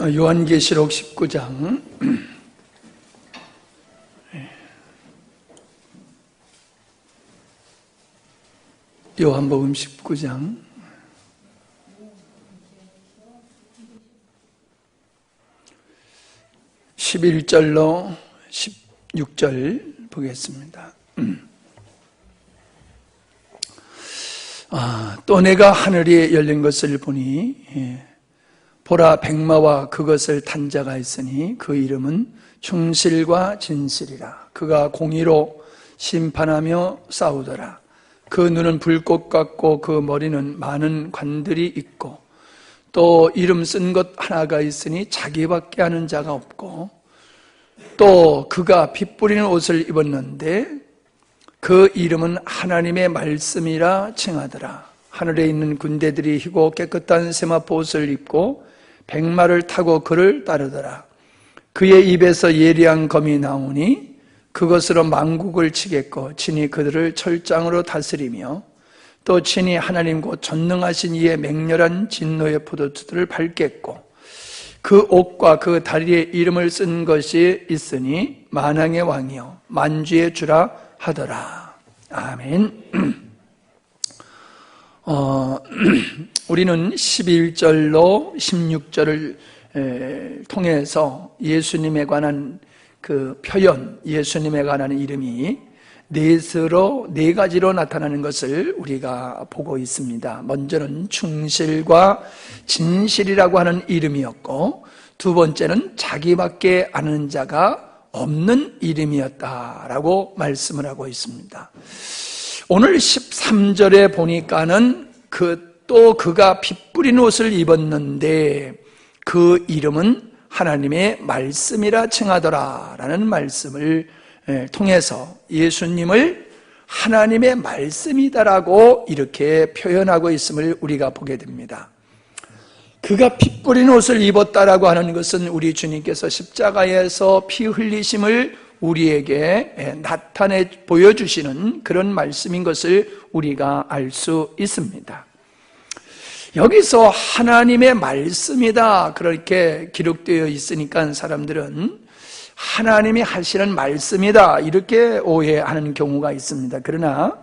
요한계시록 19장 요한복음 19장 11절로 16절 보겠습니다. 또 내가 하늘이 열린 것을 보니 보라 백마와 그것을 탄 자가 있으니 그 이름은 충실과 진실이라. 그가 공의로 심판하며 싸우더라. 그 눈은 불꽃 같고 그 머리는 많은 관들이 있고 또 이름 쓴 것 하나가 있으니 자기밖에 아는 자가 없고 또 그가 피 뿌리는 옷을 입었는데 그 이름은 하나님의 말씀이라 칭하더라. 하늘에 있는 군대들이 희고 깨끗한 세마포 옷을 입고 백마를 타고 그를 따르더라. 그의 입에서 예리한 검이 나오니 그것으로 만국을 치겠고 친히 그들을 철장으로 다스리며 또 친히 하나님 곧 전능하신 이의 맹렬한 진노의 포도주들을 밟겠고 그 옷과 그 다리에 이름을 쓴 것이 있으니 만왕의 왕이요 만주의 주라 하더라. 아멘. 우리는 11절로 16절을 통해서 예수님에 관한 그 표현, 예수님에 관한 이름이 네 가지로 나타나는 것을 우리가 보고 있습니다. 먼저는 충실과 진실이라고 하는 이름이었고, 두 번째는 자기밖에 아는 자가 없는 이름이었다라고 말씀을 하고 있습니다. 오늘 13절에 보니까는 그가 피 뿌린 옷을 입었는데 그 이름은 하나님의 말씀이라 칭하더라 라는 말씀을 통해서 예수님을 하나님의 말씀이다라고 이렇게 표현하고 있음을 우리가 보게 됩니다. 그가 피 뿌린 옷을 입었다라고 하는 것은 우리 주님께서 십자가에서 피 흘리심을 우리에게 나타내 보여주시는 그런 말씀인 것을 우리가 알 수 있습니다. 여기서 하나님의 말씀이다 그렇게 기록되어 있으니까 사람들은 하나님이 하시는 말씀이다 이렇게 오해하는 경우가 있습니다. 그러나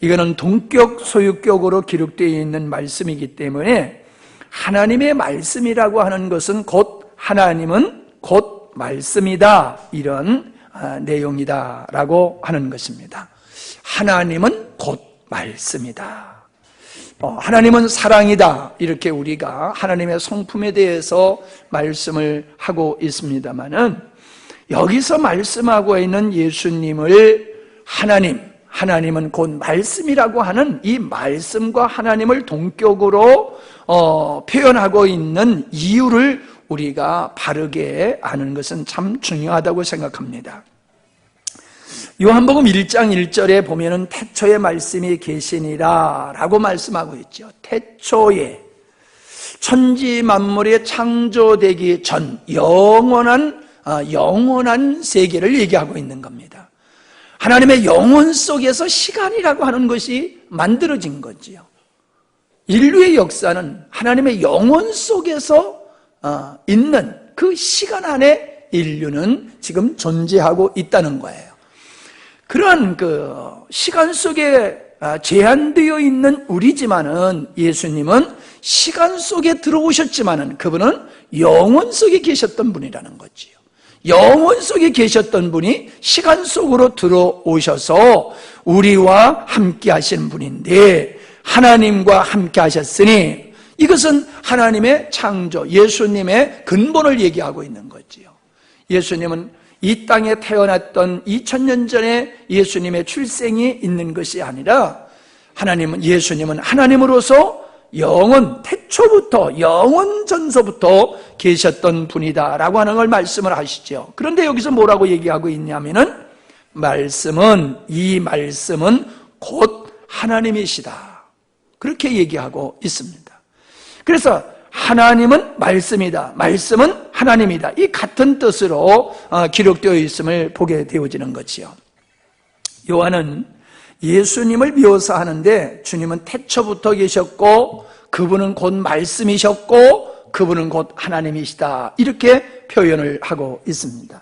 이거는 동격 소유격으로 기록되어 있는 말씀이기 때문에 하나님의 말씀이라고 하는 것은 곧 하나님은 곧 말씀이다 이런 내용이다 라고 하는 것입니다. 하나님은 곧 말씀이다. 하나님은 사랑이다 이렇게 우리가 하나님의 성품에 대해서 말씀을 하고 있습니다마는 여기서 말씀하고 있는 예수님을 하나님은 곧 말씀이라고 하는 이 말씀과 하나님을 동격으로 표현하고 있는 이유를 우리가 바르게 아는 것은 참 중요하다고 생각합니다. 요한복음 1장 1절에 보면은 태초에 말씀이 계시니라 라고 말씀하고 있죠. 태초에 천지 만물의 창조되기 전 영원한 세계를 얘기하고 있는 겁니다. 하나님의 영혼 속에서 시간이라고 하는 것이 만들어진 거지요. 인류의 역사는 하나님의 영혼 속에서 있는 그 시간 안에 인류는 지금 존재하고 있다는 거예요. 그러한 그 시간 속에 제한되어 있는 우리지만은 예수님은 시간 속에 들어오셨지만은 그분은 영혼 속에 계셨던 분이라는 거지요. 영혼 속에 계셨던 분이 시간 속으로 들어오셔서 우리와 함께 하신 분인데 하나님과 함께 하셨으니 이것은 하나님의 창조, 예수님의 근본을 얘기하고 있는 거지요. 예수님은 이 땅에 태어났던 2000년 전에 예수님의 출생이 있는 것이 아니라 예수님은 하나님으로서 태초부터 영원 전서부터 계셨던 분이다라고 하는 걸 말씀을 하시죠. 그런데 여기서 뭐라고 얘기하고 있냐면은 이 말씀은 곧 하나님이시다 그렇게 얘기하고 있습니다. 그래서 하나님은 말씀이다, 말씀은 하나님이다 이 같은 뜻으로 기록되어 있음을 보게 되어지는 거지요. 요한은 예수님을 묘사하는데 주님은 태초부터 계셨고 그분은 곧 말씀이셨고 그분은 곧 하나님이시다, 이렇게 표현을 하고 있습니다.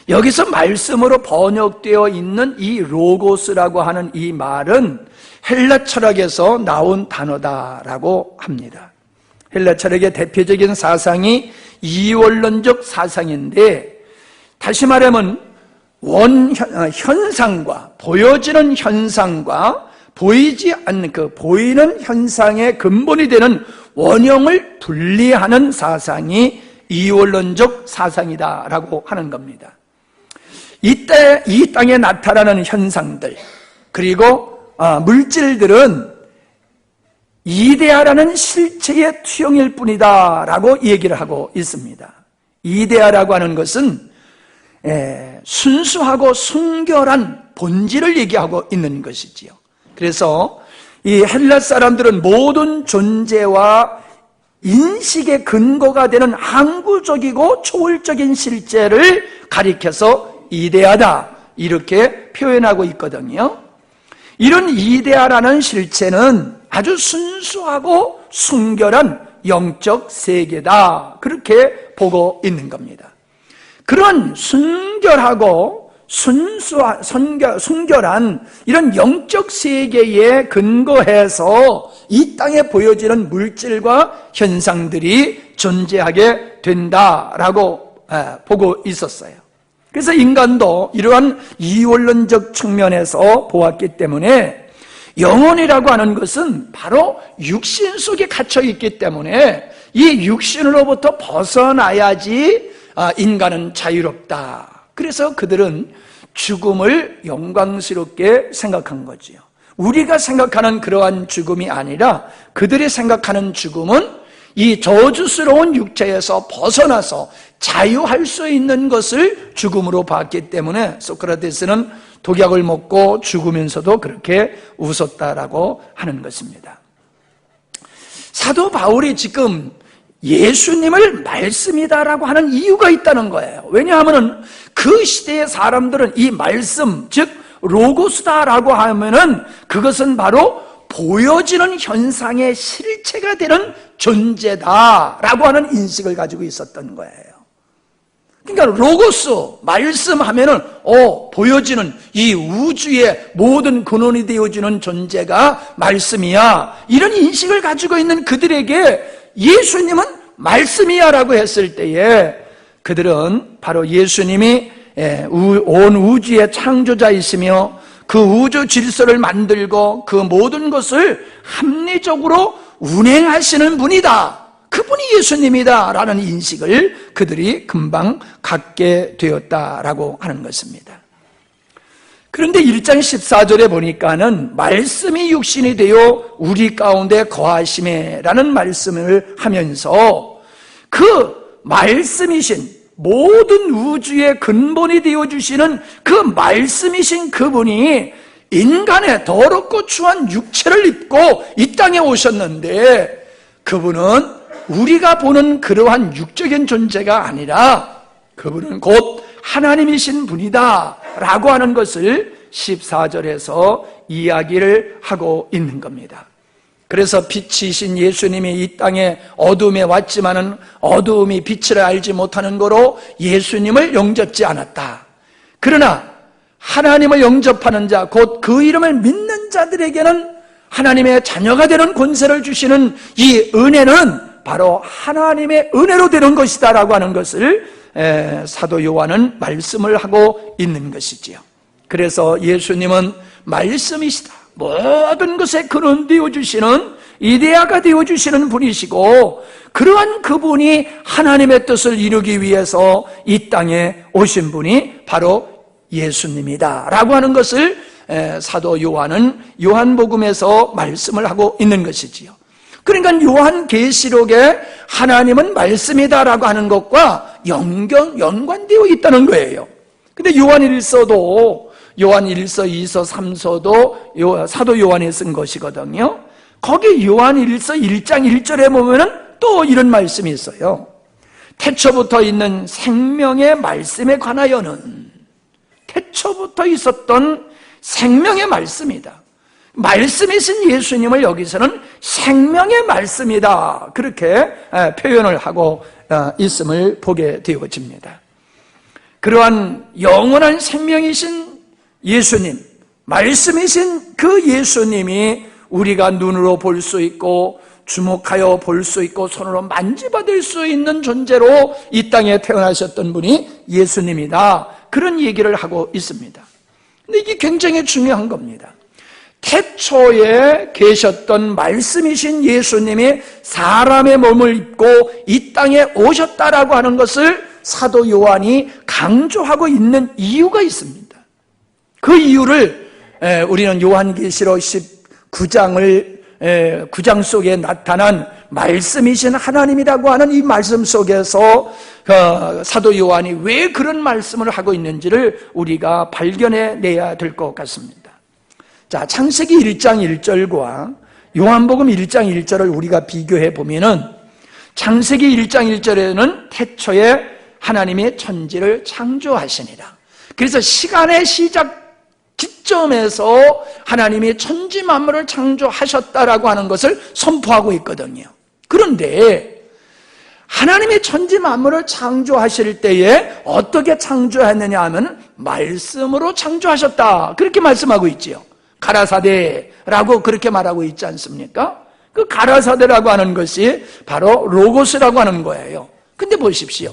여기서 말씀으로 번역되어 있는 이 로고스라고 하는 이 말은 헬라 철학에서 나온 단어다라고 합니다. 헬라 철학의 대표적인 사상이 이원론적 사상인데, 다시 말하면 현상과, 보여지는 현상과 보이지 않는 그 보이는 현상의 근본이 되는 원형을 분리하는 사상이 이원론적 사상이다라고 하는 겁니다. 이때 이 땅에 나타나는 현상들, 그리고 물질들은 이데아라는 실체의 투영일 뿐이다 라고 얘기를 하고 있습니다. 이데아라고 하는 것은 순수하고 순결한 본질을 얘기하고 있는 것이지요. 그래서 이 헬라 사람들은 모든 존재와 인식의 근거가 되는 항구적이고 초월적인 실제를 가리켜서 이데아다, 이렇게 표현하고 있거든요. 이런 이데아라는 실체는 아주 순수하고 순결한 영적 세계다, 그렇게 보고 있는 겁니다. 그런 순결하고 순결한 이런 영적 세계에 근거해서 이 땅에 보여지는 물질과 현상들이 존재하게 된다라고 보고 있었어요. 그래서 인간도 이러한 이원론적 측면에서 보았기 때문에 영혼이라고 하는 것은 바로 육신 속에 갇혀 있기 때문에 이 육신으로부터 벗어나야지 인간은 자유롭다. 그래서 그들은 죽음을 영광스럽게 생각한 거지요. 우리가 생각하는 그러한 죽음이 아니라 그들이 생각하는 죽음은 이 저주스러운 육체에서 벗어나서 자유할 수 있는 것을 죽음으로 봤기 때문에 소크라테스는 독약을 먹고 죽으면서도 그렇게 웃었다라고 하는 것입니다. 사도 바울이 지금 예수님을 말씀이다라고 하는 이유가 있다는 거예요. 왜냐하면 그 시대의 사람들은 이 말씀, 즉 로고스다라고 하면은 그것은 바로 보여지는 현상의 실체가 되는 존재다라고 하는 인식을 가지고 있었던 거예요. 그러니까 로고스, 말씀하면은 보여지는 이 우주의 모든 근원이 되어주는 존재가 말씀이야, 이런 인식을 가지고 있는 그들에게 예수님은 말씀이야라고 했을 때에 그들은 바로 예수님이 온 우주의 창조자이시며 그 우주 질서를 만들고 그 모든 것을 합리적으로 운행하시는 분이다, 그분이 예수님이다 라는 인식을 그들이 금방 갖게 되었다라고 하는 것입니다. 그런데 1장 14절에 보니까는 말씀이 육신이 되어 우리 가운데 거하심에 라는 말씀을 하면서 그 말씀이신, 모든 우주의 근본이 되어주시는 그 말씀이신 그분이 인간의 더럽고 추한 육체를 입고 이 땅에 오셨는데, 그분은 우리가 보는 그러한 육적인 존재가 아니라 그분은 곧 하나님이신 분이다 라고 하는 것을 14절에서 이야기를 하고 있는 겁니다. 그래서 빛이신 예수님이 이 땅에 어둠에 왔지만은 어두움이 빛을 알지 못하는 거로 예수님을 영접지 않았다. 그러나 하나님을 영접하는 자, 곧 그 이름을 믿는 자들에게는 하나님의 자녀가 되는 권세를 주시는 이 은혜는 바로 하나님의 은혜로 되는 것이다 라고 하는 것을 사도 요한은 말씀을 하고 있는 것이지요. 그래서 예수님은 말씀이시다, 모든 것에 근원 되어주시는 이데아가 되어주시는 분이시고, 그러한 그분이 하나님의 뜻을 이루기 위해서 이 땅에 오신 분이 바로 예수님이다 라고 하는 것을 사도 요한은 요한복음에서 말씀을 하고 있는 것이지요. 그러니까 요한계시록에 하나님은 말씀이다라고 하는 것과 연관되어 있다는 거예요. 근데 요한일서도, 요한일서, 2서, 3서도 사도 요한이 쓴 것이거든요. 거기 요한일서 1장 1절에 보면은 또 이런 말씀이 있어요. 태초부터 있는 생명의 말씀에 관하여는, 태초부터 있었던 생명의 말씀이다. 말씀이신 예수님을 여기서는 생명의 말씀이다, 그렇게 표현을 하고 있음을 보게 되어집니다. 그러한 영원한 생명이신 예수님, 말씀이신 그 예수님이 우리가 눈으로 볼 수 있고 주목하여 볼 수 있고 손으로 만지받을 수 있는 존재로 이 땅에 태어나셨던 분이 예수님이다, 그런 얘기를 하고 있습니다. 근데 이게 굉장히 중요한 겁니다. 태초에 계셨던 말씀이신 예수님이 사람의 몸을 입고 이 땅에 오셨다라고 하는 것을 사도 요한이 강조하고 있는 이유가 있습니다. 그 이유를 우리는 요한계시록 9장 속에 나타난 말씀이신 하나님이라고 하는 이 말씀 속에서 사도 요한이 왜 그런 말씀을 하고 있는지를 우리가 발견해내야 될 것 같습니다. 자, 창세기 1장 1절과 요한복음 1장 1절을 우리가 비교해 보면은, 창세기 1장 1절에는 태초에 하나님이 천지를 창조하시니라. 그래서 시간의 시작 기점에서 하나님이 천지 만물을 창조하셨다라고 하는 것을 선포하고 있거든요. 그런데 하나님이 천지 만물을 창조하실 때에 어떻게 창조했느냐 하면 말씀으로 창조하셨다, 그렇게 말씀하고 있지요. 가라사대라고 그렇게 말하고 있지 않습니까? 그 가라사대라고 하는 것이 바로 로고스라고 하는 거예요. 근데 보십시오.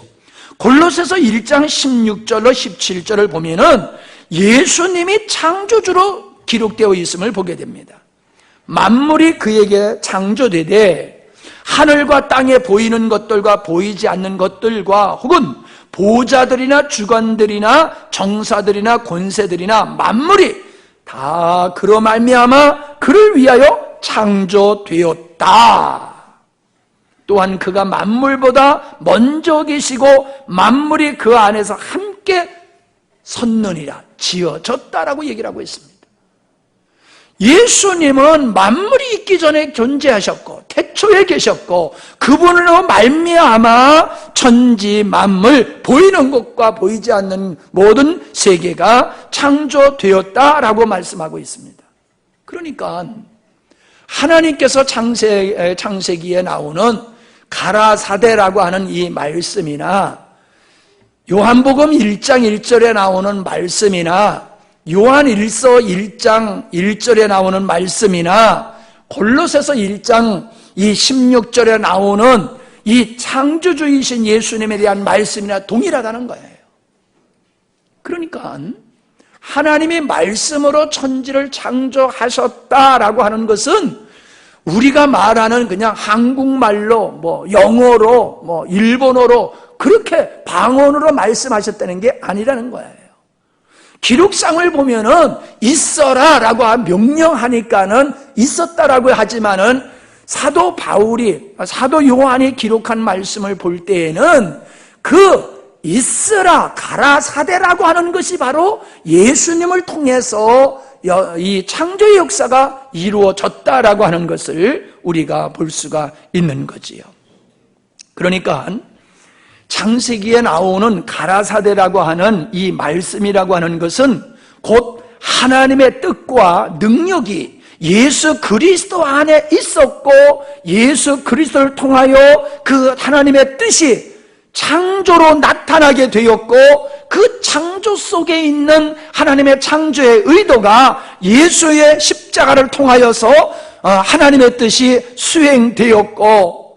골로새서 1장 16절로 17절을 보면은 예수님이 창조주로 기록되어 있음을 보게 됩니다. 만물이 그에게 창조되되 하늘과 땅에 보이는 것들과 보이지 않는 것들과 혹은 보좌들이나 주관들이나 정사들이나 권세들이나 만물이 다 그로 말미암아 그를 위하여 창조되었다. 또한 그가 만물보다 먼저 계시고 만물이 그 안에서 함께 섰느니라, 지어졌다라고 얘기를 하고 있습니다. 예수님은 만물이 있기 전에 존재하셨고 태초에 계셨고 그분으로 말미암아 천지 만물, 보이는 것과 보이지 않는 모든 세계가 창조되었다라고 말씀하고 있습니다. 그러니까 하나님께서 창세기에 나오는 가라사대라고 하는 이 말씀이나 요한복음 1장 1절에 나오는 말씀이나 요한일서 1장 1절에 나오는 말씀이나 골로새서 1장 16절에 나오는 이 창조주이신 예수님에 대한 말씀이나 동일하다는 거예요. 그러니까 하나님이 말씀으로 천지를 창조하셨다라고 하는 것은 우리가 말하는 그냥 한국말로 영어로 일본어로 그렇게 방언으로 말씀하셨다는 게 아니라는 거예요. 기록상을 보면은 있어라 라고 명령하니까는 있었다라고 하지만은 사도 요한이 기록한 말씀을 볼 때에는 그 있으라, 가라사대라고 하는 것이 바로 예수님을 통해서 이 창조의 역사가 이루어졌다라고 하는 것을 우리가 볼 수가 있는 거지요. 그러니까 창세기에 나오는 가라사대라고 하는 이 말씀이라고 하는 것은 곧 하나님의 뜻과 능력이 예수 그리스도 안에 있었고 예수 그리스도를 통하여 그 하나님의 뜻이 창조로 나타나게 되었고 그 창조 속에 있는 하나님의 창조의 의도가 예수의 십자가를 통하여서 하나님의 뜻이 수행되었고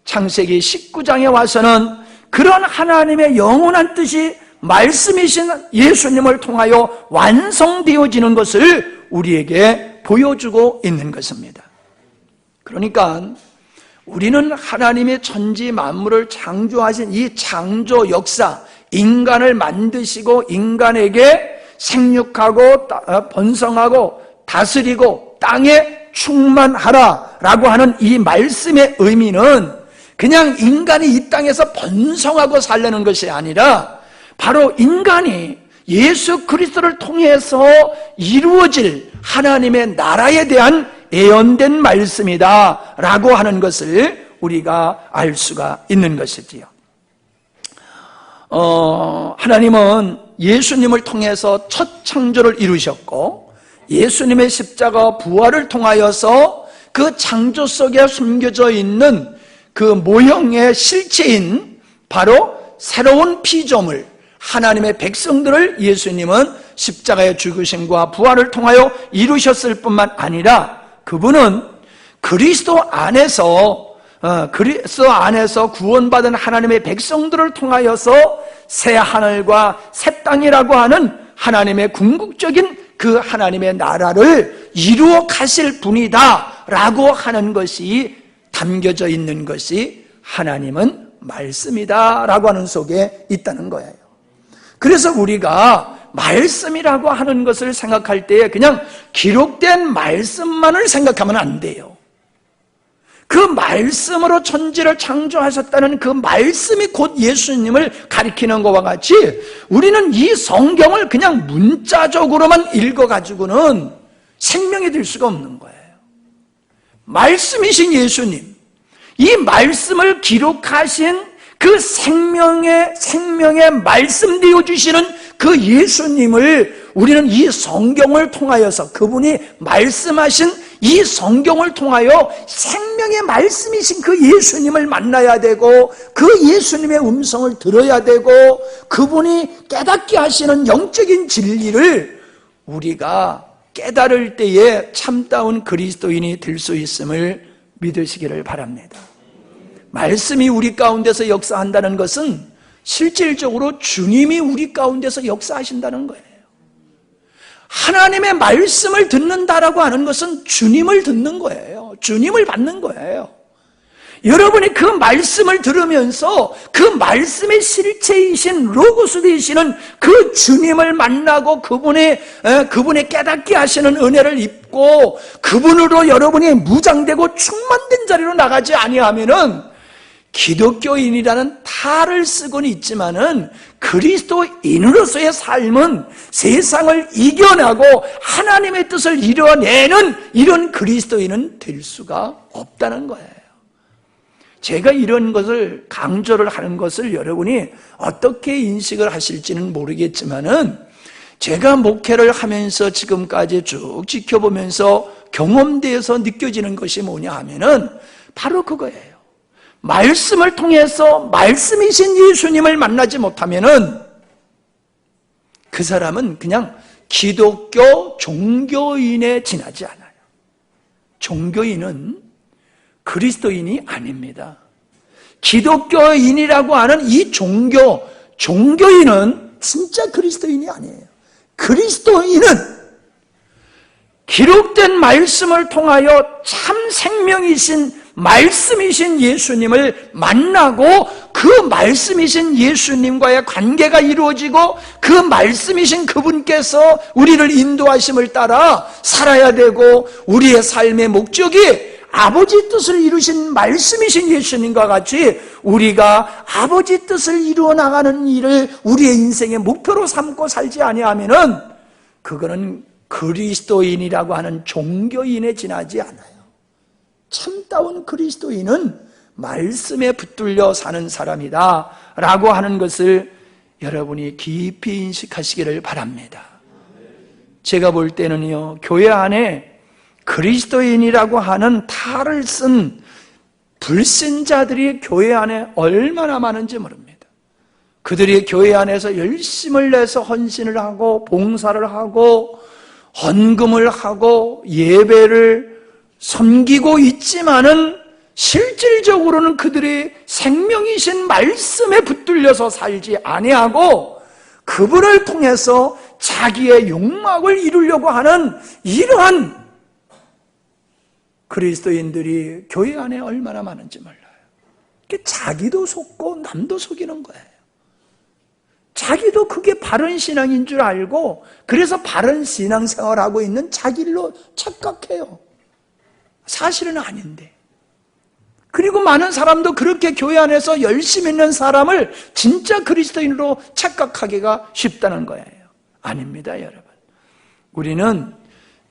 창세기 19장에 와서는 그런 하나님의 영원한 뜻이 말씀이신 예수님을 통하여 완성되어지는 것을 우리에게 보여주고 있는 것입니다. 그러니까 우리는 하나님의 천지 만물을 창조하신 이 창조 역사, 인간을 만드시고 인간에게 생육하고 번성하고 다스리고 땅에 충만하라라고 하는 이 말씀의 의미는 그냥 인간이 이 땅에서 번성하고 살려는 것이 아니라 바로 인간이 예수 그리스도를 통해서 이루어질 하나님의 나라에 대한 예언된 말씀이다 라고 하는 것을 우리가 알 수가 있는 것이지요. 하나님은 예수님을 통해서 첫 창조를 이루셨고 예수님의 십자가 부활을 통하여서 그 창조 속에 숨겨져 있는 그 모형의 실체인 바로 새로운 피조물, 하나님의 백성들을 예수님은 십자가의 죽으심과 부활을 통하여 이루셨을 뿐만 아니라 그분은 그리스도 안에서 구원받은 하나님의 백성들을 통하여서 새 하늘과 새 땅이라고 하는 하나님의 궁극적인 그 하나님의 나라를 이루어 가실 분이다 라고 하는 것이 담겨져 있는 것이 하나님은 말씀이다 라고 하는 속에 있다는 거예요. 그래서 우리가 말씀이라고 하는 것을 생각할 때에 그냥 기록된 말씀만을 생각하면 안 돼요. 그 말씀으로 천지를 창조하셨다는 그 말씀이 곧 예수님을 가리키는 것과 같이 우리는 이 성경을 그냥 문자적으로만 읽어가지고는 생명이 될 수가 없는 거예요. 말씀이신 예수님, 이 말씀을 기록하신 그 생명의 말씀 되어주시는 그 예수님을 우리는 이 성경을 통하여서 그분이 말씀하신 이 성경을 통하여 생명의 말씀이신 그 예수님을 만나야 되고 그 예수님의 음성을 들어야 되고 그분이 깨닫게 하시는 영적인 진리를 우리가 깨달을 때에 참다운 그리스도인이 될 수 있음을 믿으시기를 바랍니다. 말씀이 우리 가운데서 역사한다는 것은 실질적으로 주님이 우리 가운데서 역사하신다는 거예요. 하나님의 말씀을 듣는다라고 하는 것은 주님을 듣는 거예요. 주님을 받는 거예요. 여러분이 그 말씀을 들으면서 그 말씀의 실체이신 로고스 되시는 그 주님을 만나고 그분의 깨닫게 하시는 은혜를 입고 그분으로 여러분이 무장되고 충만된 자리로 나가지 아니하면은 기독교인이라는 탈을 쓰고는 있지만은 그리스도인으로서의 삶은 세상을 이겨내고 하나님의 뜻을 이뤄내는 이런 그리스도인은 될 수가 없다는 거예요. 제가 이런 것을 강조를 하는 것을 여러분이 어떻게 인식을 하실지는 모르겠지만은 제가 목회를 하면서 지금까지 쭉 지켜보면서 경험대에서 느껴지는 것이 뭐냐 하면은 바로 그거예요. 말씀을 통해서 말씀이신 예수님을 만나지 못하면은 그 사람은 그냥 기독교 종교인에 지나지 않아요. 종교인은 그리스도인이 아닙니다. 기독교인이라고 하는 이 종교인은 진짜 그리스도인이 아니에요. 그리스도인은 기록된 말씀을 통하여 참 생명이신 말씀이신 예수님을 만나고 그 말씀이신 예수님과의 관계가 이루어지고 그 말씀이신 그분께서 우리를 인도하심을 따라 살아야 되고 우리의 삶의 목적이 아버지 뜻을 이루신 말씀이신 예수님과 같이 우리가 아버지 뜻을 이루어 나가는 일을 우리의 인생의 목표로 삼고 살지 아니하면은 그거는 그리스도인이라고 하는 종교인에 지나지 않아요. 참다운 그리스도인은 말씀에 붙들려 사는 사람이다 라고 하는 것을 여러분이 깊이 인식하시기를 바랍니다. 제가 볼 때는요, 교회 안에 그리스도인이라고 하는 탈을 쓴 불신자들이 교회 안에 얼마나 많은지 모릅니다. 그들이 교회 안에서 열심을 내서 헌신을 하고 봉사를 하고 헌금을 하고 예배를 섬기고 있지만은 실질적으로는 그들이 생명이신 말씀에 붙들려서 살지 아니하고 그분을 통해서 자기의 욕망을 이루려고 하는 이러한 그리스도인들이 교회 안에 얼마나 많은지 몰라요. 자기도 속고 남도 속이는 거예요. 자기도 그게 바른 신앙인 줄 알고 그래서 바른 신앙생활하고 있는 자기로 착각해요. 사실은 아닌데. 그리고 많은 사람도 그렇게 교회 안에서 열심히 있는 사람을 진짜 그리스도인으로 착각하기가 쉽다는 거예요. 아닙니다, 여러분. 우리는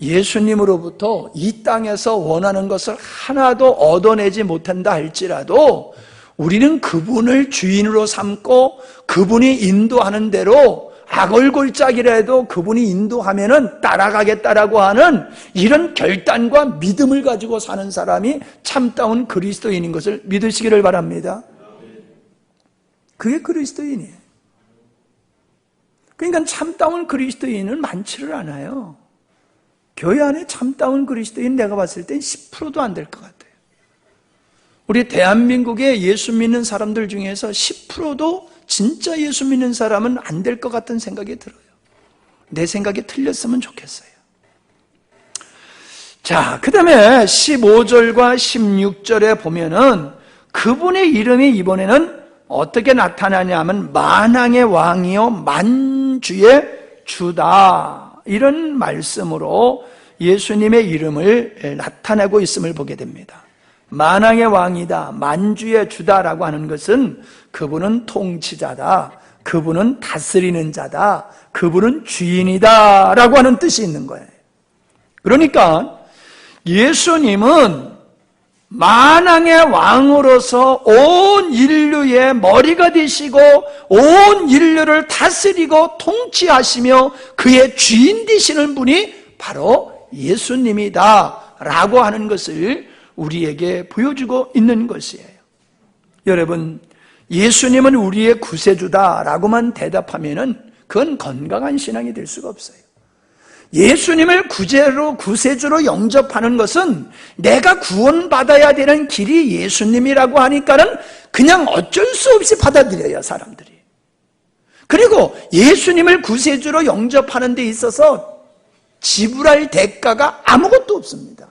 예수님으로부터 이 땅에서 원하는 것을 하나도 얻어내지 못한다 할지라도 우리는 그분을 주인으로 삼고 그분이 인도하는 대로 악얼골짝이라도 그분이 인도하면은 따라가겠다라고 하는 이런 결단과 믿음을 가지고 사는 사람이 참다운 그리스도인인 것을 믿으시기를 바랍니다. 그게 그리스도인이에요. 그러니까 참다운 그리스도인은 많지를 않아요. 교회 안에 참다운 그리스도인 내가 봤을 땐 10%도 안 될 것 같아요. 우리 대한민국의 예수 믿는 사람들 중에서 10%도 진짜 예수 믿는 사람은 안 될 것 같은 생각이 들어요. 내 생각이 틀렸으면 좋겠어요. 자, 그 다음에 15절과 16절에 보면은 그분의 이름이 이번에는 어떻게 나타나냐면 만왕의 왕이요 만주의 주다, 이런 말씀으로 예수님의 이름을 나타내고 있음을 보게 됩니다. 만왕의 왕이다, 만주의 주다라고 하는 것은 그분은 통치자다, 그분은 다스리는 자다, 그분은 주인이다 라고 하는 뜻이 있는 거예요. 그러니까 예수님은 만왕의 왕으로서 온 인류의 머리가 되시고 온 인류를 다스리고 통치하시며 그의 주인 되시는 분이 바로 예수님이다 라고 하는 것을 우리에게 보여주고 있는 것이에요. 여러분, 예수님은 우리의 구세주다라고만 대답하면은 그건 건강한 신앙이 될 수가 없어요. 예수님을 구세주로 영접하는 것은 내가 구원받아야 되는 길이 예수님이라고 하니까는 그냥 어쩔 수 없이 받아들여요, 사람들이. 그리고 예수님을 구세주로 영접하는 데 있어서 지불할 대가가 아무것도 없습니다.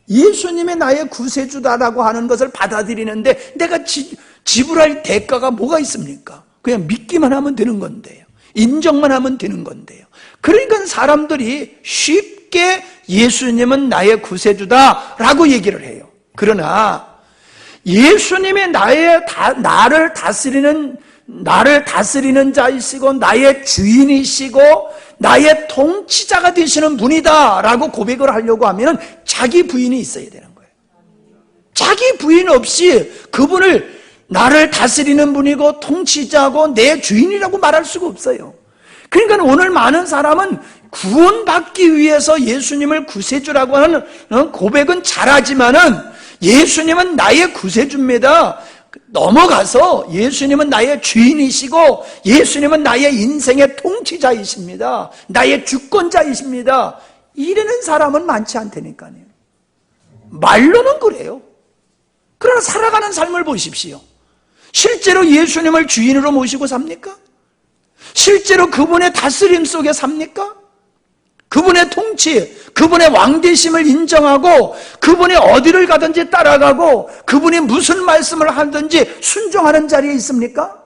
예수님이 나의 구세주다라고 하는 것을 받아들이는데 내가 지불할 대가가 뭐가 있습니까? 그냥 믿기만 하면 되는 건데요. 인정만 하면 되는 건데요. 그러니까 사람들이 쉽게 예수님은 나의 구세주다라고 얘기를 해요. 그러나 예수님이 나를 다스리는 자이시고 나의 주인이시고 나의 통치자가 되시는 분이다라고 고백을 하려고 하면 자기 부인이 있어야 되는 거예요. 자기 부인 없이 그분을 나를 다스리는 분이고 통치자고 내 주인이라고 말할 수가 없어요. 그러니까 오늘 많은 사람은 구원받기 위해서 예수님을 구세주라고 하는 고백은 잘하지만은 예수님은 나의 구세주입니다. 넘어가서 예수님은 나의 주인이시고 예수님은 나의 인생의 통치자이십니다. 나의 주권자이십니다. 이러는 사람은 많지 않다니까요. 말로는 그래요. 그러나 살아가는 삶을 보십시오. 실제로 예수님을 주인으로 모시고 삽니까? 실제로 그분의 다스림 속에 삽니까? 그분의 통치, 그분의 왕되심을 인정하고 그분이 어디를 가든지 따라가고 그분이 무슨 말씀을 하든지 순종하는 자리에 있습니까?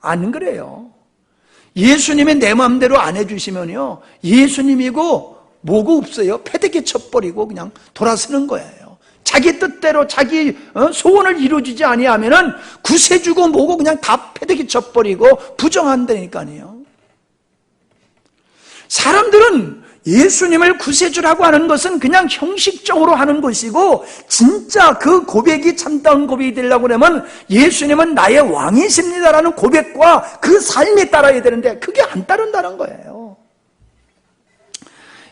안 그래요. 예수님이 내 마음대로 안 해주시면요, 예수님이고 뭐고 없어요. 패대기 쳐버리고 그냥 돌아서는 거예요. 자기 뜻대로 자기 소원을 이루어지지 아니하면은 구세주고 뭐고 그냥 다 패대기 쳐버리고 부정한다니까요. 사람들은 예수님을 구세주라고 하는 것은 그냥 형식적으로 하는 것이고 진짜 그 고백이 참다운 고백이 되려고 하면 예수님은 나의 왕이십니다라는 고백과 그 삶이 따라야 되는데 그게 안 따른다는 거예요.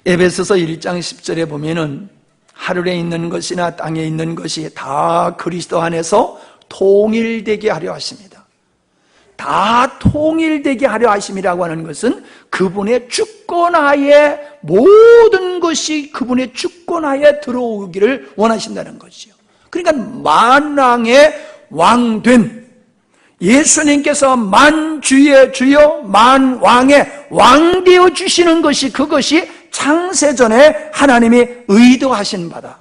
에베소서 1장 10절에 보면은 하늘에 있는 것이나 땅에 있는 것이 다 그리스도 안에서 통일되게 하려 하십니다. 다 통일되게 하려 하심이라고 하는 것은 그분의 주권하에 모든 것이 그분의 주권하에 들어오기를 원하신다는 것이요. 그러니까 만왕의 왕된 예수님께서 만주의 주요 만왕의 왕 되어 주시는 것이 그것이 창세전에 하나님이 의도하신 바다.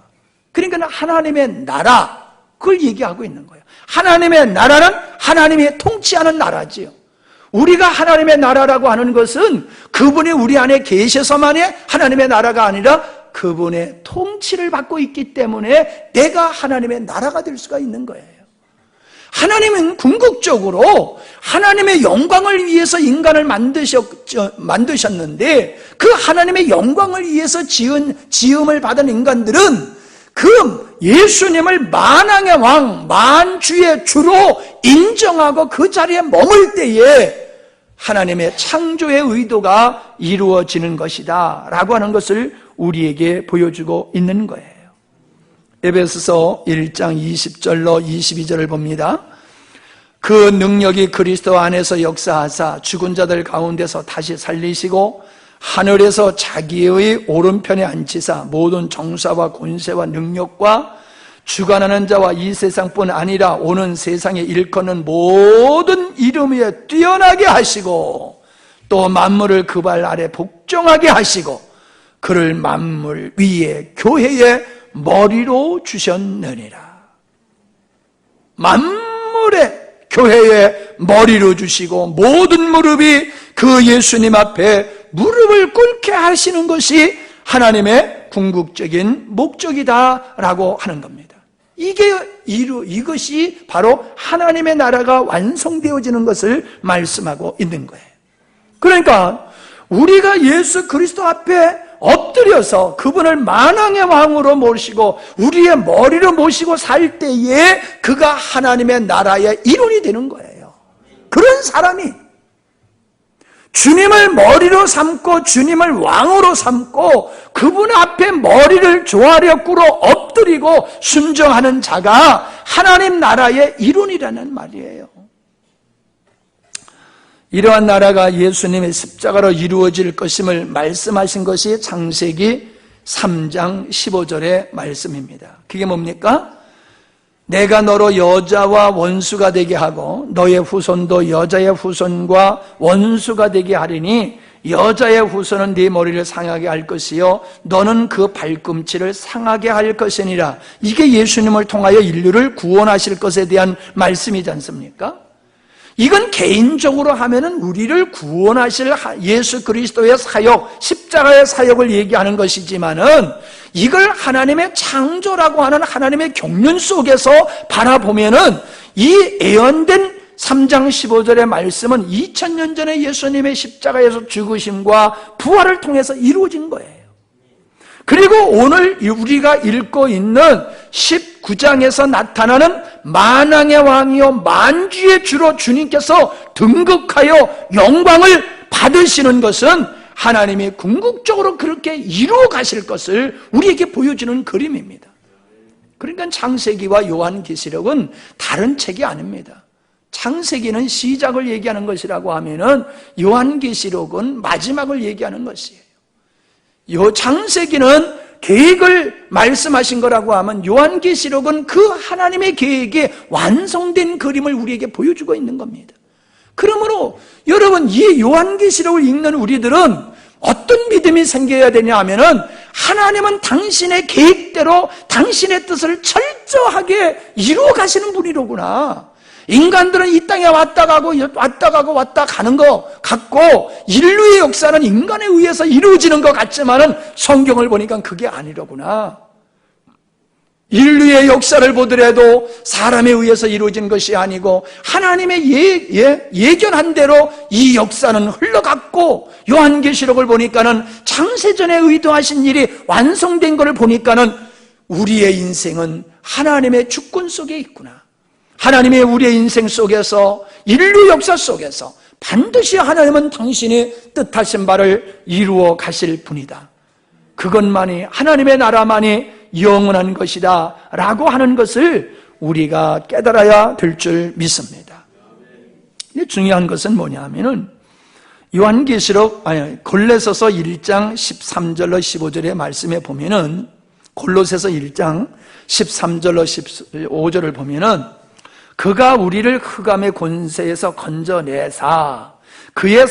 그러니까 하나님의 나라, 그걸 얘기하고 있는 거예요. 하나님의 나라는 하나님이 통치하는 나라지요. 우리가 하나님의 나라라고 하는 것은 그분이 우리 안에 계셔서만이 하나님의 나라가 아니라 그분의 통치를 받고 있기 때문에 내가 하나님의 나라가 될 수가 있는 거예요. 하나님은 궁극적으로 하나님의 영광을 위해서 인간을 만드셨는데 그 하나님의 영광을 위해서 지음을 받은 인간들은 그 예수님을 만왕의 왕, 만주의 주로 인정하고 그 자리에 머물 때에 하나님의 창조의 의도가 이루어지는 것이다 라고 하는 것을 우리에게 보여주고 있는 거예요. 에베소서 1장 20절로 22절을 봅니다. 그 능력이 그리스도 안에서 역사하사 죽은 자들 가운데서 다시 살리시고 하늘에서 자기의 오른편에 앉히사 모든 정사와 권세와 능력과 주관하는 자와 이 세상뿐 아니라 오는 세상에 일컫는 모든 이름 위에 뛰어나게 하시고 또 만물을 그 발 아래 복종하게 하시고 그를 만물 위에 교회의 머리로 주셨느니라. 만물의 교회의 머리로 주시고 모든 무릎이 그 예수님 앞에 무릎을 꿇게 하시는 것이 하나님의 궁극적인 목적이다라고 하는 겁니다. 이것이 바로 하나님의 나라가 완성되어지는 것을 말씀하고 있는 거예요. 그러니까 우리가 예수 그리스도 앞에 엎드려서 그분을 만왕의 왕으로 모시고 우리의 머리로 모시고 살 때에 그가 하나님의 나라의 일원이 되는 거예요. 그런 사람이 주님을 머리로 삼고 주님을 왕으로 삼고 그분 앞에 머리를 조아려 꿇어 엎드리고 순종하는 자가 하나님 나라의 일원이라는 말이에요. 이러한 나라가 예수님의 십자가로 이루어질 것임을 말씀하신 것이 창세기 3장 15절의 말씀입니다. 그게 뭡니까? 내가 너로 여자와 원수가 되게 하고 너의 후손도 여자의 후손과 원수가 되게 하리니 여자의 후손은 네 머리를 상하게 할 것이요 너는 그 발꿈치를 상하게 할 것이니라. 이게 예수님을 통하여 인류를 구원하실 것에 대한 말씀이지 않습니까? 이건 개인적으로 하면은 우리를 구원하실 예수 그리스도의 사역, 십자가의 사역을 얘기하는 것이지만은 이걸 하나님의 창조라고 하는 하나님의 경륜 속에서 바라보면은 이 예언된 3장 15절의 말씀은 2000년 전에 예수님의 십자가에서 죽으심과 부활을 통해서 이루어진 거예요. 그리고 오늘 우리가 읽고 있는 19장에서 나타나는 만왕의 왕이요 만주의 주로 주님께서 등극하여 영광을 받으시는 것은 하나님이 궁극적으로 그렇게 이루어 가실 것을 우리에게 보여주는 그림입니다. 그러니까 창세기와 요한계시록은 다른 책이 아닙니다. 창세기는 시작을 얘기하는 것이라고 하면은 요한계시록은 마지막을 얘기하는 것이에요. 요 창세기는 계획을 말씀하신 거라고 하면 요한계시록은 그 하나님의 계획이 완성된 그림을 우리에게 보여주고 있는 겁니다. 그러므로 여러분 이 요한계시록을 읽는 우리들은 어떤 믿음이 생겨야 되냐 하면은 하나님은 당신의 계획대로 당신의 뜻을 철저하게 이루어 가시는 분이로구나. 인간들은 이 땅에 왔다 가는 것 같고 인류의 역사는 인간에 의해서 이루어지는 것 같지만은 성경을 보니까 그게 아니로구나. 인류의 역사를 보더라도 사람에 의해서 이루어진 것이 아니고 하나님의 예견한 대로 이 역사는 흘러갔고 요한계시록을 보니까는 창세전에 의도하신 일이 완성된 것을 보니까는 우리의 인생은 하나님의 주권 속에 있구나. 하나님의 우리의 인생 속에서 인류 역사 속에서 반드시 하나님은 당신이 뜻하신 바를 이루어 가실 분이다. 그것만이 하나님의 나라만이 영원한 것이다 라고 하는 것을 우리가 깨달아야 될 줄 믿습니다. 중요한 것은 뭐냐 하면은 골로새서 1장 13절로 15절의 말씀에 보면은 골로새서 1장 13절로 15절을 보면은 그가 우리를 흑암의 권세에서 건져내사 그의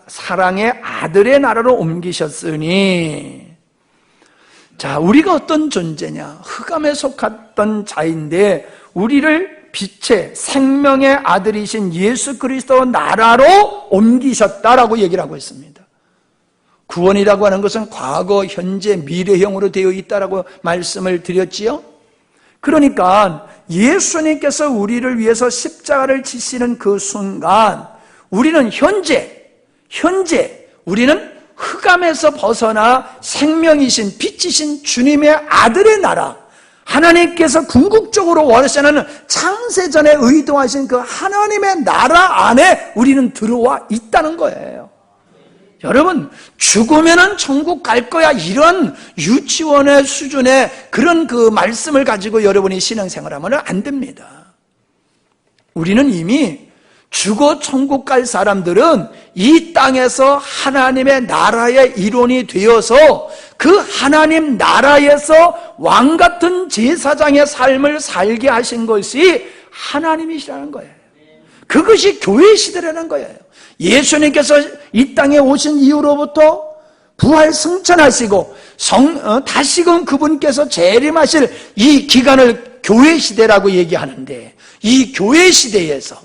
사랑의 아들의 나라로 옮기셨으니. 자, 우리가 어떤 존재냐? 흑암에 속했던 자인데 우리를 빛의 생명의 아들이신 예수 그리스도 나라로 옮기셨다라고 얘기를 하고 있습니다. 구원이라고 하는 것은 과거, 현재, 미래형으로 되어 있다라고 말씀을 드렸지요. 그러니까 예수님께서 우리를 위해서 십자가를 지시는 그 순간 우리는 현재 우리는 흑암에서 벗어나 생명이신 빛이신 주님의 아들의 나라, 하나님께서 궁극적으로 원하시는 창세전에 의도하신 그 하나님의 나라 안에 우리는 들어와 있다는 거예요. 여러분, 죽으면은 천국 갈 거야, 이런 유치원의 수준의 그런 그 말씀을 가지고 여러분이 신앙생활하면 안 됩니다. 우리는 이미 죽어 천국 갈 사람들은 이 땅에서 하나님의 나라의 일원이 되어서 그 하나님 나라에서 왕같은 제사장의 삶을 살게 하신 것이 하나님이시라는 거예요. 그것이 교회 시대라는 거예요. 예수님께서 이 땅에 오신 이후로부터 부활 승천하시고 다시금 그분께서 재림하실 이 기간을 교회 시대라고 얘기하는데, 이 교회 시대에서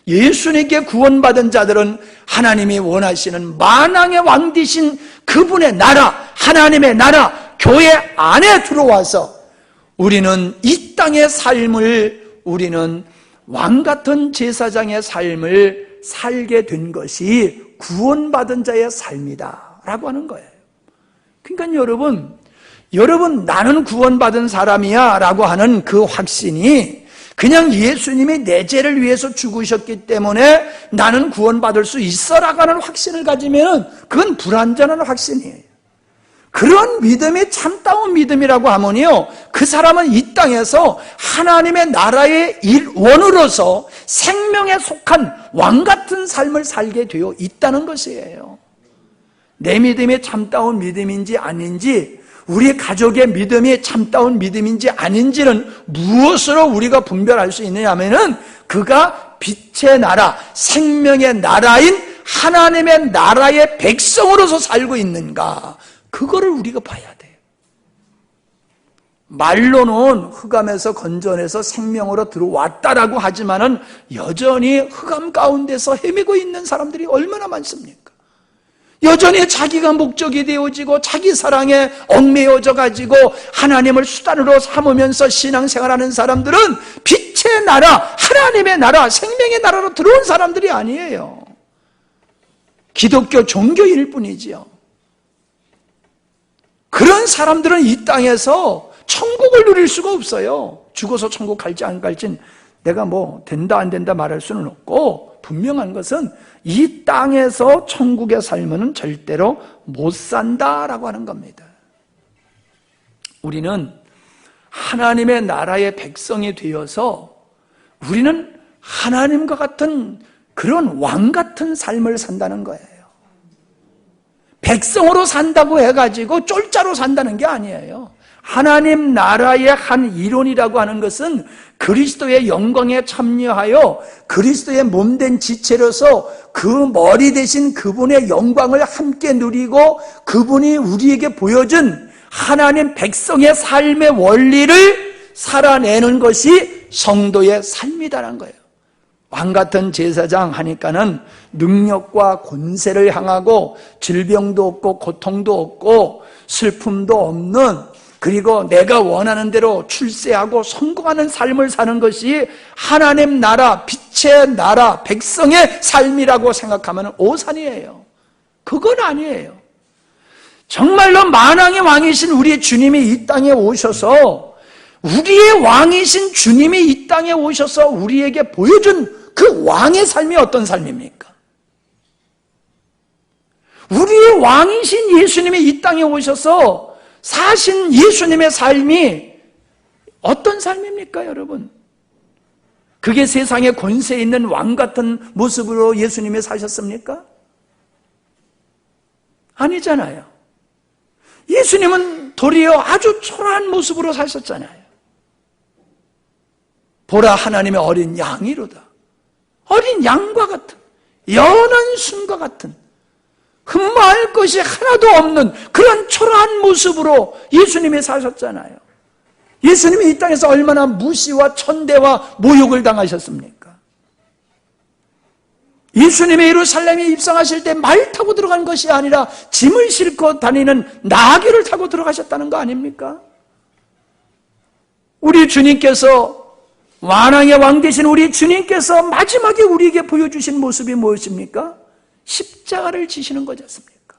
예수님께 구원받은 자들은 하나님이 원하시는 만왕의 왕 되신 그분의 나라, 하나님의 나라, 교회 안에 들어와서 우리는 이 땅의 삶을, 우리는 왕같은 제사장의 삶을 살게 된 것이 구원받은 자의 삶이다 라고 하는 거예요. 그러니까 여러분 나는 구원받은 사람이야 라고 하는 그 확신이 그냥 예수님이 내 죄를 위해서 죽으셨기 때문에 나는 구원받을 수 있어 라고 하는 확신을 가지면 그건 불완전한 확신이에요. 그런 믿음이 참다운 믿음이라고 하면요, 그 사람은 이 땅에서 하나님의 나라의 일원으로서 생명에 속한 왕같은 삶을 살게 되어 있다는 것이에요. 내 믿음이 참다운 믿음인지 아닌지, 우리 가족의 믿음이 참다운 믿음인지 아닌지는 무엇으로 우리가 분별할 수 있느냐 하면은 그가 빛의 나라, 생명의 나라인 하나님의 나라의 백성으로서 살고 있는가, 그거를 우리가 봐야 돼요. 말로는 흑암에서 건져내서 생명으로 들어왔다라고 하지만은 여전히 흑암 가운데서 헤매고 있는 사람들이 얼마나 많습니까? 여전히 자기가 목적이 되어지고 자기 사랑에 얽매여져 가지고 하나님을 수단으로 삼으면서 신앙생활하는 사람들은 빛의 나라, 하나님의 나라, 생명의 나라로 들어온 사람들이 아니에요. 기독교 종교일 뿐이지요. 그런 사람들은 이 땅에서 천국을 누릴 수가 없어요. 죽어서 천국 갈지 안 갈진 내가 뭐 된다 안 된다 말할 수는 없고, 분명한 것은 이 땅에서 천국의 삶은 절대로 못 산다라고 하는 겁니다. 우리는 하나님의 나라의 백성이 되어서 우리는 하나님과 같은 그런 왕 같은 삶을 산다는 거예요. 백성으로 산다고 해가지고 쫄자로 산다는 게 아니에요. 하나님 나라의 한 일원이라고 하는 것은 그리스도의 영광에 참여하여 그리스도의 몸된 지체로서 그 머리 대신 그분의 영광을 함께 누리고 그분이 우리에게 보여준 하나님 백성의 삶의 원리를 살아내는 것이 성도의 삶이다라는 거예요. 왕같은 제사장 하니까는 능력과 권세를 향하고 질병도 없고 고통도 없고 슬픔도 없는, 그리고 내가 원하는 대로 출세하고 성공하는 삶을 사는 것이 하나님 나라, 빛의 나라, 백성의 삶이라고 생각하면 오산이에요. 그건 아니에요. 정말로 만왕의 왕이신 우리 주님이 이 땅에 오셔서, 우리의 왕이신 주님이 이 땅에 오셔서 우리에게 보여준 그 왕의 삶이 어떤 삶입니까? 우리의 왕이신 예수님이 이 땅에 오셔서 사신 예수님의 삶이 어떤 삶입니까, 여러분? 그게 세상에 권세 있는 왕 같은 모습으로 예수님이 사셨습니까? 아니잖아요. 예수님은 도리어 아주 초라한 모습으로 사셨잖아요. 보라, 하나님의 어린 양이로다. 어린 양과 같은, 연한 순과 같은, 흠모할 것이 하나도 없는 그런 초라한 모습으로 예수님이 사셨잖아요. 예수님이 이 땅에서 얼마나 무시와 천대와 모욕을 당하셨습니까? 예수님이 예루살렘에 입성하실 때 말 타고 들어간 것이 아니라 짐을 싣고 다니는 나귀를 타고 들어가셨다는 거 아닙니까? 우리 주님께서, 만왕의 왕 되신 우리 주님께서 마지막에 우리에게 보여주신 모습이 무엇입니까? 십자가를 지시는 거지 않습니까?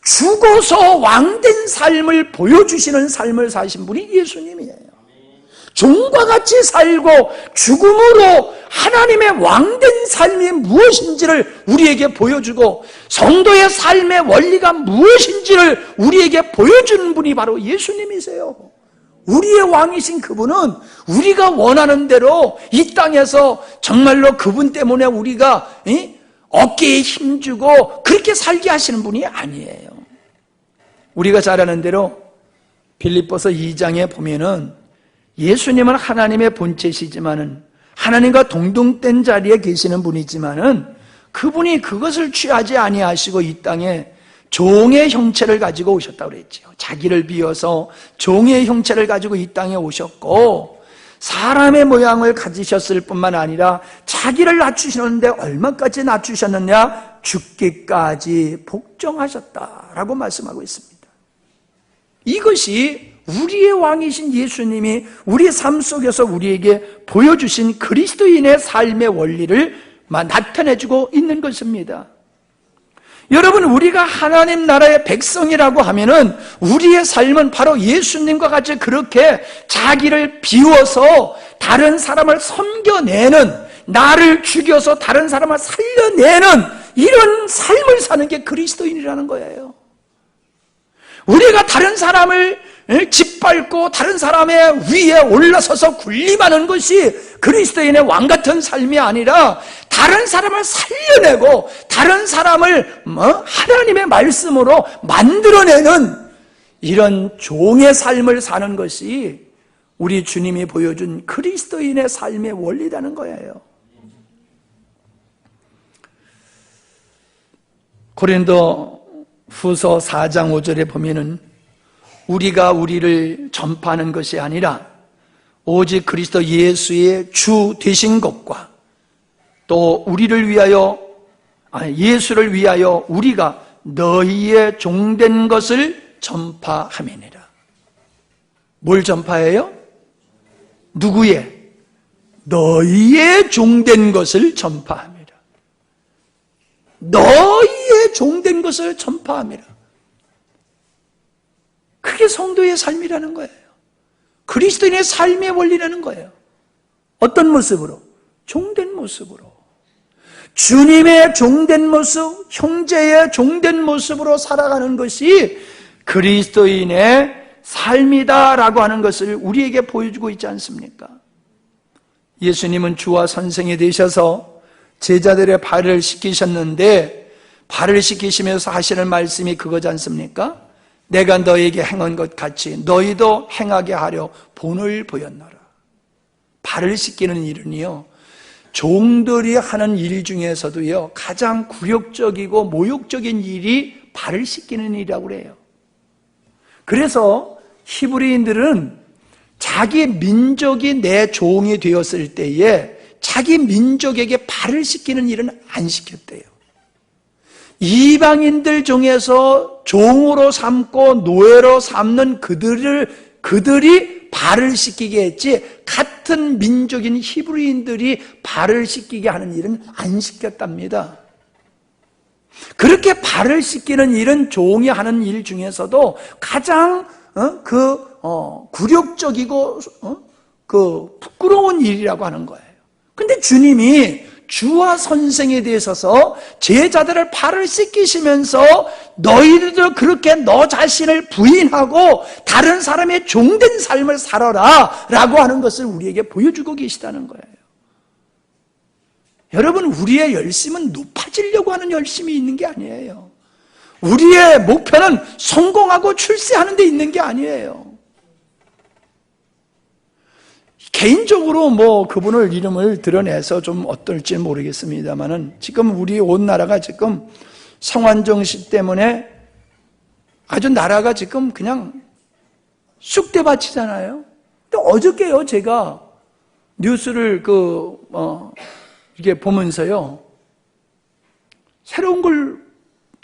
죽어서 왕된 삶을 보여주시는 삶을 사신 분이 예수님이에요. 종과 같이 살고 죽음으로 하나님의 왕된 삶이 무엇인지를 우리에게 보여주고 성도의 삶의 원리가 무엇인지를 우리에게 보여주는 분이 바로 예수님이세요. 우리의 왕이신 그분은 우리가 원하는 대로 이 땅에서 정말로 그분 때문에 우리가 어깨에 힘주고 그렇게 살게 하시는 분이 아니에요. 우리가 잘 아는 대로 빌립보서 2장에 보면은 예수님은 하나님의 본체시지만은 하나님과 동등된 자리에 계시는 분이지만은 그분이 그것을 취하지 아니하시고 이 땅에 종의 형체를 가지고 오셨다고 그랬죠. 자기를 비워서 종의 형체를 가지고 이 땅에 오셨고 사람의 모양을 가지셨을 뿐만 아니라 자기를 낮추시는데 얼마까지 낮추셨느냐? 죽기까지 복종하셨다라고 말씀하고 있습니다. 이것이 우리의 왕이신 예수님이 우리의 삶 속에서 우리에게 보여주신 그리스도인의 삶의 원리를 나타내주고 있는 것입니다. 여러분, 우리가 하나님 나라의 백성이라고 하면은 우리의 삶은 바로 예수님과 같이 그렇게 자기를 비워서 다른 사람을 섬겨내는, 나를 죽여서 다른 사람을 살려내는 이런 삶을 사는 게 그리스도인이라는 거예요. 우리가 다른 사람을 짓밟고 다른 사람의 위에 올라서서 군림하는 것이 그리스도인의 왕 같은 삶이 아니라 다른 사람을 살려내고 다른 사람을 하나님의 말씀으로 만들어내는 이런 종의 삶을 사는 것이 우리 주님이 보여준 그리스도인의 삶의 원리라는 거예요. 고린도 후서 4장 5절에 보면은 우리가 우리를 전파하는 것이 아니라 오직 그리스도 예수의 주 되신 것과 또 우리를 위하여 예수를 위하여 우리가 너희의 종된 것을 전파함이니라. 뭘 전파해요? 누구의? 너희의 종된 것을 전파함이라. 너희의 종된 것을 전파함이라. 그게 성도의 삶이라는 거예요. 그리스도인의 삶의 원리라는 거예요. 어떤 모습으로? 종된 모습으로. 주님의 종된 모습, 형제의 종된 모습으로 살아가는 것이 그리스도인의 삶이다라고 하는 것을 우리에게 보여주고 있지 않습니까? 예수님은 주와 선생이 되셔서 제자들의 발을 씻기셨는데 발을 씻기시면서 하시는 말씀이 그거지 않습니까? 내가 너에게 행한 것 같이 너희도 행하게 하려 본을 보였노라. 발을 씻기는 일은요, 종들이 하는 일 중에서도요 가장 굴욕적이고 모욕적인 일이 발을 씻기는 일이라고 그래요. 그래서 히브리인들은 자기 민족이 내 종이 되었을 때에 자기 민족에게 발을 씻기는 일은 안 시켰대요. 이방인들 중에서 종으로 삼고 노예로 삼는 그들이 발을 씻기게 했지 같은 민족인 히브리인들이 발을 씻기게 하는 일은 안 시켰답니다. 그렇게 발을 씻기는 일은 종이 하는 일 중에서도 가장 굴욕적이고 부끄러운 일이라고 하는 거예요. 근데 주님이 주와 선생에 대해서 제자들을 발을 씻기시면서 너희들도 그렇게 너 자신을 부인하고 다른 사람의 종된 삶을 살아라 라고 하는 것을 우리에게 보여주고 계시다는 거예요. 여러분, 우리의 열심은 높아지려고 하는 열심이 있는 게 아니에요. 우리의 목표는 성공하고 출세하는 데 있는 게 아니에요. 개인적으로 그분을 이름을 드러내서 좀 어떨지 모르겠습니다만은 지금 우리 온 나라가 지금 성완종 씨 때문에 아주 나라가 지금 그냥 쑥대밭이잖아요. 근데 어저께요 제가 뉴스를 이게 보면서요 새로운 걸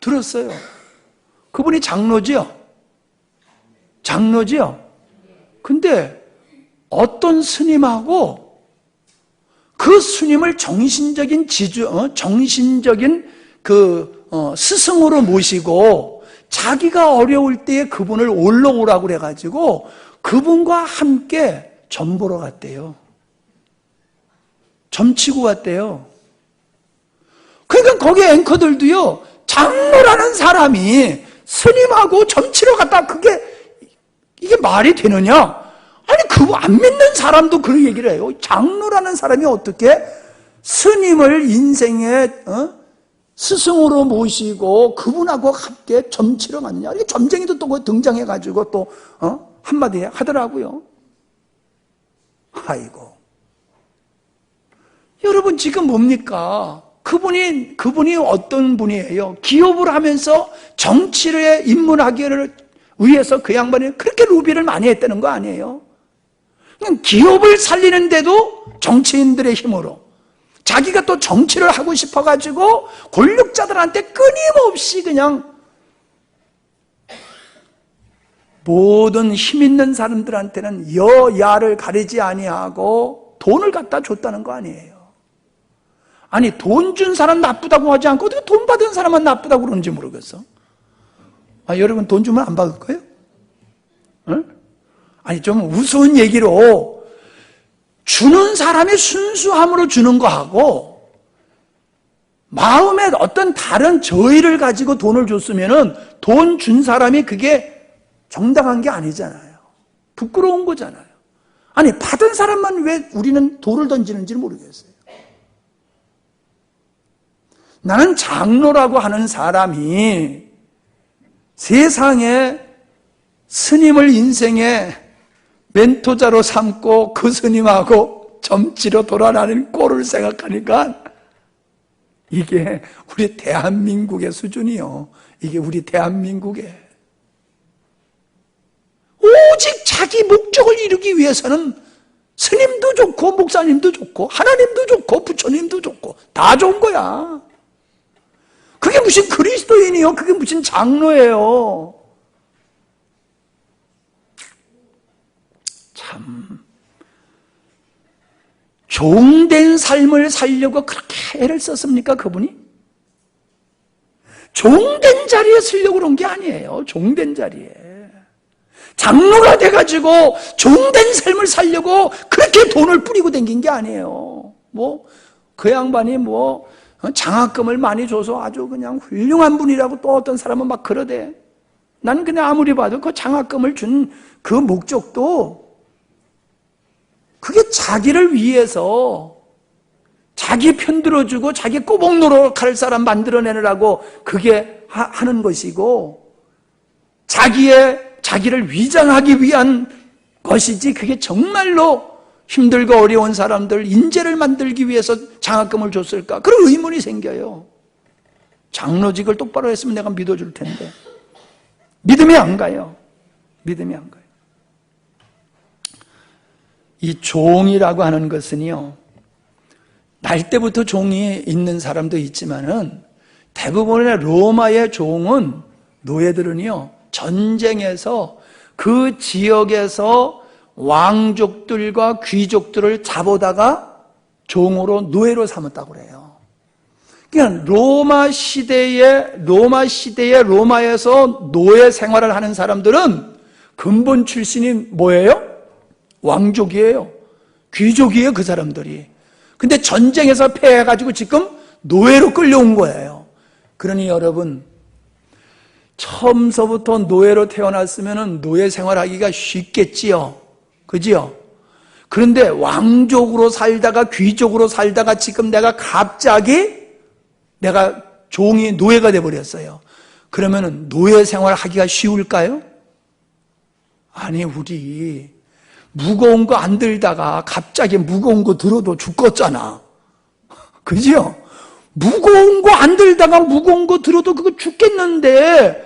들었어요. 그분이 장로지요. 근데 어떤 스님하고 그 스님을 정신적인 스승으로 모시고 자기가 어려울 때에 그분을 올라오라고 그래가지고 그분과 함께 점 보러 갔대요. 점 치고 갔대요. 그러니까 거기 앵커들도요, 장로라는 사람이 스님하고 점 치러 갔다, 이게 말이 되느냐? 아니, 그거 안 믿는 사람도 그런 얘기를 해요. 장로라는 사람이 어떻게 스님을 인생의 스승으로 모시고 그분하고 함께 점 치러 갔냐? 이게 점쟁이도 또 등장해가지고 또 한마디 하더라고요. 아이고. 여러분, 지금 뭡니까? 그분이 어떤 분이에요? 기업을 하면서 정치에 입문하기를 위해서 그 양반이 그렇게 로비를 많이 했다는 거 아니에요? 그냥 기업을 살리는데도 정치인들의 힘으로, 자기가 또 정치를 하고 싶어가지고 권력자들한테 끊임없이 그냥 모든 힘 있는 사람들한테는 여야를 가리지 아니하고 돈을 갖다 줬다는 거 아니에요? 아니, 돈 준 사람 나쁘다고 하지 않고 어떻게 돈 받은 사람만 나쁘다고 그러는지 모르겠어. 여러분, 돈 주면 안 받을 거예요? 응? 아니, 좀 우스운 얘기로, 주는 사람이 순수함으로 주는 거하고 마음에 어떤 다른 저의를 가지고 돈을 줬으면은 돈 준 사람이 그게 정당한 게 아니잖아요. 부끄러운 거잖아요. 아니, 받은 사람만 왜 우리는 돌을 던지는지 모르겠어요. 나는 장로라고 하는 사람이 세상에 스님을 인생의 멘토자로 삼고 그 스님하고 점치러 돌아다니는 꼴을 생각하니까 이게 우리 대한민국의 수준이요. 이게 우리 대한민국의 오직 자기 목적을 이루기 위해서는 스님도 좋고 목사님도 좋고 하나님도 좋고 부처님도 좋고 다 좋은 거야. 그게 무슨 그리스도인이요? 그게 무슨 장로예요? 참, 종된 삶을 살려고 그렇게 애를 썼습니까, 그분이? 종된 자리에 쓰려고 그런 게 아니에요. 종된 자리에. 장로가 돼가지고 종된 삶을 살려고 그렇게 돈을 뿌리고 댕긴 게 아니에요. 그 양반이 장학금을 많이 줘서 아주 그냥 훌륭한 분이라고 또 어떤 사람은 막 그러대. 나는 그냥 아무리 봐도 그 장학금을 준 그 목적도 그게 자기를 위해서 자기 편들어주고 자기 꼬복 노릇할 사람 만들어내느라고 그게 하는 것이고 자기를 위장하기 위한 것이지 그게 정말로 힘들고 어려운 사람들 인재를 만들기 위해서 장학금을 줬을까? 그런 의문이 생겨요. 장로직을 똑바로 했으면 내가 믿어줄 텐데 믿음이 안 가요. 믿음이 안 가요. 이 종이라고 하는 것은요, 날 때부터 종이 있는 사람도 있지만은 대부분의 로마의 종은, 노예들은요, 전쟁에서 그 지역에서 왕족들과 귀족들을 잡아다가 종으로 노예로 삼았다고 그래요. 그러니까 로마 시대에 로마에서 노예 생활을 하는 사람들은 근본 출신이 뭐예요? 왕족이에요. 귀족이에요, 그 사람들이. 근데 전쟁에서 패해가지고 지금 노예로 끌려온 거예요. 그러니 여러분, 처음서부터 노예로 태어났으면 노예 생활하기가 쉽겠지요. 그지요? 그런데 왕족으로 살다가 귀족으로 살다가 지금 갑자기 내가 종이 노예가 돼버렸어요. 그러면은 노예 생활하기가 쉬울까요? 아니, 우리 무거운 거 안 들다가 갑자기 무거운 거 들어도 죽겠잖아. 그지요? 무거운 거 안 들다가 무거운 거 들어도 그거 죽겠는데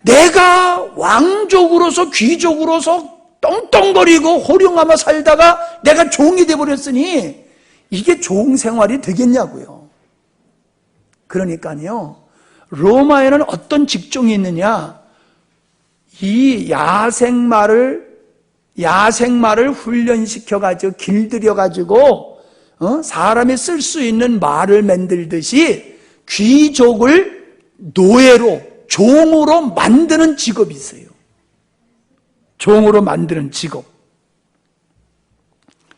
내가 왕족으로서 귀족으로서 떵떵거리고 호령하며 살다가 내가 종이 돼버렸으니 이게 종 생활이 되겠냐고요. 그러니까요, 로마에는 어떤 직종이 있느냐, 이 야생말을 훈련시켜가지고 길들여가지고 사람이 쓸 수 있는 말을 만들듯이 귀족을 노예로 종으로 만드는 직업이 있어요. 종으로 만드는 직업.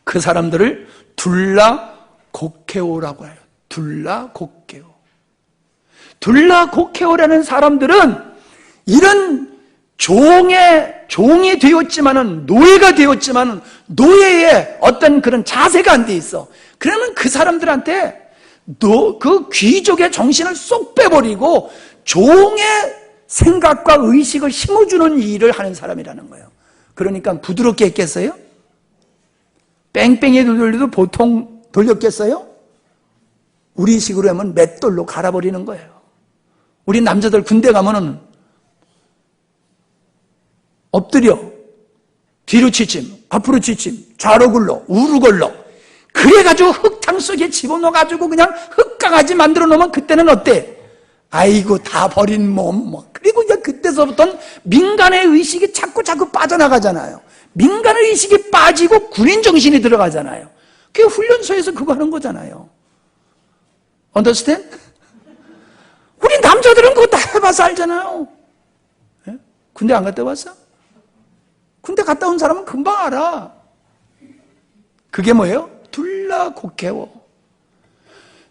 그 사람들을 둘라곡케오라고 해요. 둘라곡케오. 둘라곡케오라는 사람들은 이런 종이 되었지만은, 노예가 되었지만은, 노예의 어떤 그런 자세가 안 돼 있어. 그러면 그 사람들한테 그 귀족의 정신을 쏙 빼버리고 종의 생각과 의식을 심어주는 일을 하는 사람이라는 거예요. 그러니까 부드럽게 했겠어요? 뺑뺑이 돌려도 보통 돌렸겠어요? 우리 식으로 하면 맷돌로 갈아버리는 거예요. 우리 남자들 군대 가면은 엎드려, 뒤로 치침, 앞으로 치침, 좌로 굴러, 우로 걸러, 그래가지고 흙탕 속에 집어넣어가지고 그냥 흙강아지 만들어 놓으면 그때는 어때? 아이고 다 버린 몸. 그리고 이제 그때서부터는 민간의 의식이 자꾸 빠져나가잖아요. 민간의 의식이 빠지고 군인 정신이 들어가잖아요. 그게 훈련소에서 그거 하는 거잖아요. Understand? 우리 남자들은 그거 다 해봐서 알잖아요. 예? 군대 안 갔다 왔어? 군대 갔다 온 사람은 금방 알아. 그게 뭐예요? 둘라곡케오.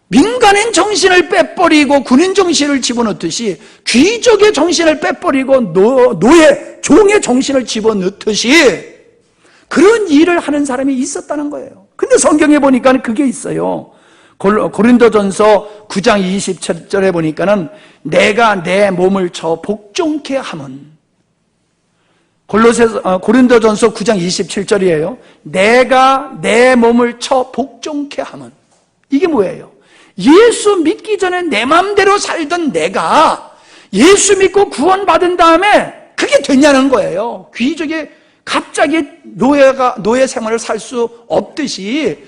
민간인 정신을 빼버리고 군인 정신을 집어넣듯이, 귀족의 정신을 빼버리고 노예, 종의 정신을 집어넣듯이 그런 일을 하는 사람이 있었다는 거예요. 근데 성경에 보니까 그게 있어요. 고린도전서 9장 27절에 보니까는 내가 내 몸을 쳐 복종케 함은, 고린도전서 9장 27절이에요. 내가 내 몸을 쳐 복종케 함은, 이게 뭐예요? 예수 믿기 전에 내 마음대로 살던 내가 예수 믿고 구원받은 다음에 그게 되냐는 거예요. 귀족이 갑자기 노예 생활을 살 수 없듯이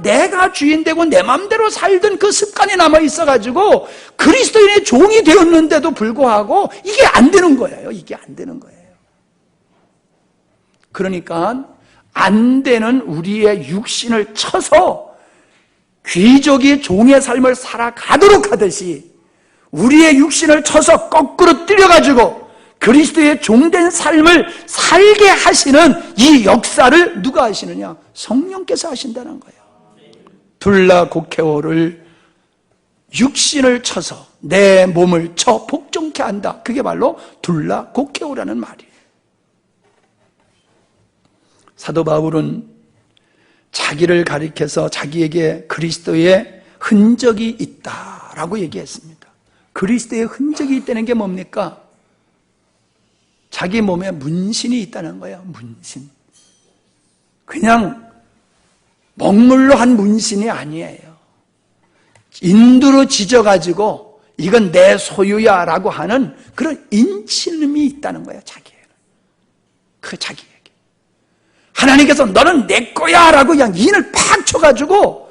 내가 주인 되고 내 마음대로 살던 그 습관이 남아 있어가지고 그리스도인의 종이 되었는데도 불구하고 이게 안 되는 거예요. 이게 안 되는 거예요. 그러니까 안 되는 우리의 육신을 쳐서 귀족이 종의 삶을 살아가도록 하듯이 우리의 육신을 쳐서 거꾸로 때려가지고 그리스도의 종된 삶을 살게 하시는 이 역사를 누가 하시느냐? 성령께서 하신다는 거예요. 둘라곡케오를 육신을 쳐서 내 몸을 쳐 복종케 한다. 그게 바로 둘라곡케오라는 말이에요. 사도 바울은 자기를 가리켜서 자기에게 그리스도의 흔적이 있다라고 얘기했습니다. 그리스도의 흔적이 있다는 게 뭡니까? 자기 몸에 문신이 있다는 거예요. 문신. 그냥 먹물로 한 문신이 아니에요. 인두로 지져가지고 이건 내 소유야 라고 하는 그런 인침이 있다는 거예요. 자기에게. 그 자기에게. 하나님께서 너는 내 거야 라고 그냥 인을 팍 쳐가지고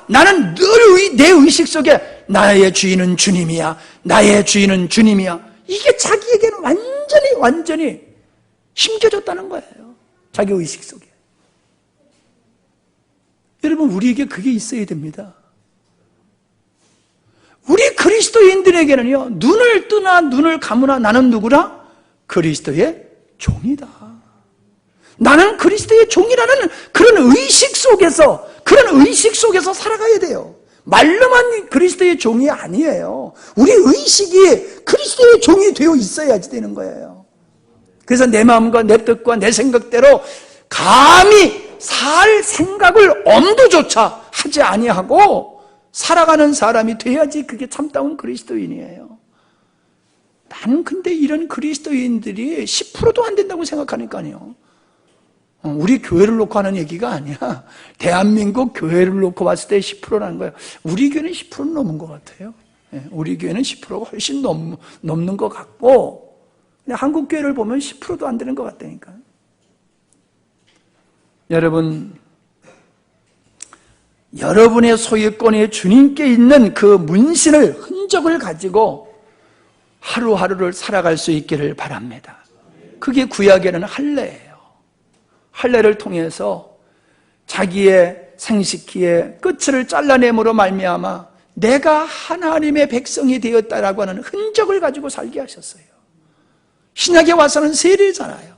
나는 늘 내 의식 속에 나의 주인은 주님이야. 나의 주인은 주님이야. 이게 자기에게는 완전히 심겨졌다는 거예요. 자기 의식 속에. 여러분, 우리에게 그게 있어야 됩니다. 우리 그리스도인들에게는요, 눈을 뜨나 눈을 감으나 나는 누구라? 그리스도의 종이다. 나는 그리스도의 종이라는 그런 의식 속에서 살아가야 돼요. 말로만 그리스도의 종이 아니에요. 우리 의식이 그리스도의 종이 되어 있어야지 되는 거예요. 그래서 내 마음과 내 뜻과 내 생각대로 감히 살 생각을 엄두조차 하지 아니하고 살아가는 사람이 돼야지 그게 참다운 그리스도인이에요. 나는 근데 이런 그리스도인들이 10%도 안 된다고 생각하니까요. 우리 교회를 놓고 하는 얘기가 아니야. 대한민국 교회를 놓고 봤을 때 10%라는 거예요. 우리 교회는 10%는 넘은 것 같아요. 우리 교회는 10%가 훨씬 넘는 것 같고, 한국 교회를 보면 10%도 안 되는 것 같다니까. 여러분, 여러분의 소유권이 주님께 있는 그 문신을, 흔적을 가지고 하루하루를 살아갈 수 있기를 바랍니다. 그게 구약에는 할례예요. 할례를 통해서 자기의 생식기의 끝을 잘라냄으로 말미암아 내가 하나님의 백성이 되었다라고 하는 흔적을 가지고 살게 하셨어요. 신약에 와서는 세례잖아요.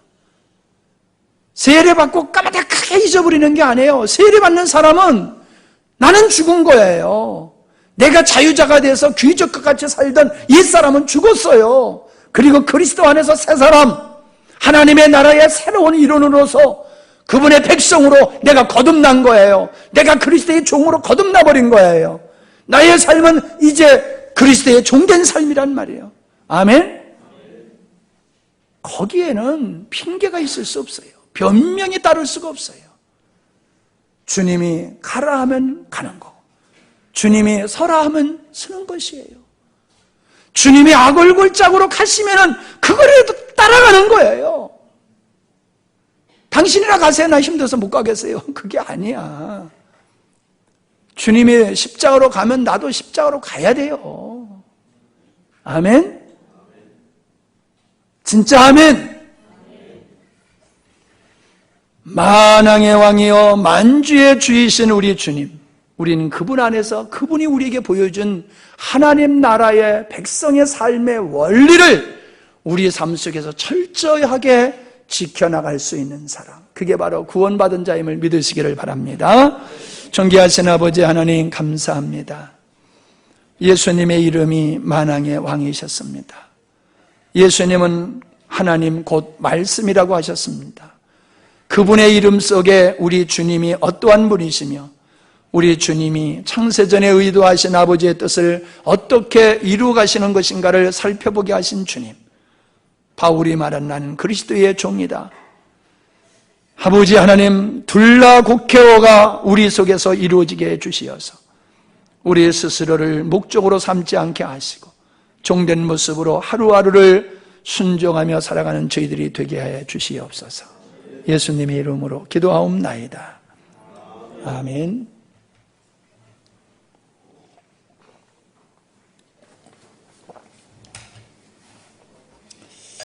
세례받고 까마득하게 잊어버리는 게 아니에요. 세례받는 사람은 나는 죽은 거예요. 내가 자유자가 돼서 귀족과 같이 살던 옛사람은 죽었어요. 그리고 그리스도 안에서 새 사람, 하나님의 나라의 새로운 일원으로서 그분의 백성으로 내가 거듭난 거예요. 내가 그리스도의 종으로 거듭나 버린 거예요. 나의 삶은 이제 그리스도의 종된 삶이란 말이에요. 아멘? 거기에는 핑계가 있을 수 없어요. 변명이 따를 수가 없어요. 주님이 가라 하면 가는 거고, 주님이 서라 하면 서는 것이에요. 주님이 아골골짝으로 가시면은 그거라도 따라가는 거예요. 당신이나 가세요. 나 힘들어서 못 가겠어요. 그게 아니야. 주님이 십자가로 가면 나도 십자가로 가야 돼요. 아멘? 진짜 아멘? 만왕의 왕이요 만주의 주이신 우리 주님, 우리는 그분 안에서 그분이 우리에게 보여준 하나님 나라의 백성의 삶의 원리를 우리 삶 속에서 철저하게 지켜나갈 수 있는 사람, 그게 바로 구원받은 자임을 믿으시기를 바랍니다. 존귀하신 아버지 하나님, 감사합니다. 예수님의 이름이 만왕의 왕이셨습니다. 예수님은 하나님 곧 말씀이라고 하셨습니다. 그분의 이름 속에 우리 주님이 어떠한 분이시며 우리 주님이 창세전에 의도하신 아버지의 뜻을 어떻게 이루어 가시는 것인가를 살펴보게 하신 주님, 바울이 말한 나는 그리스도의 종이다. 아버지 하나님, 둘라 국회어가 우리 속에서 이루어지게 해주시어서 우리 스스로를 목적으로 삼지 않게 하시고 종된 모습으로 하루하루를 순종하며 살아가는 저희들이 되게 해 주시옵소서. 예수님의 이름으로 기도하옵나이다. 아멘.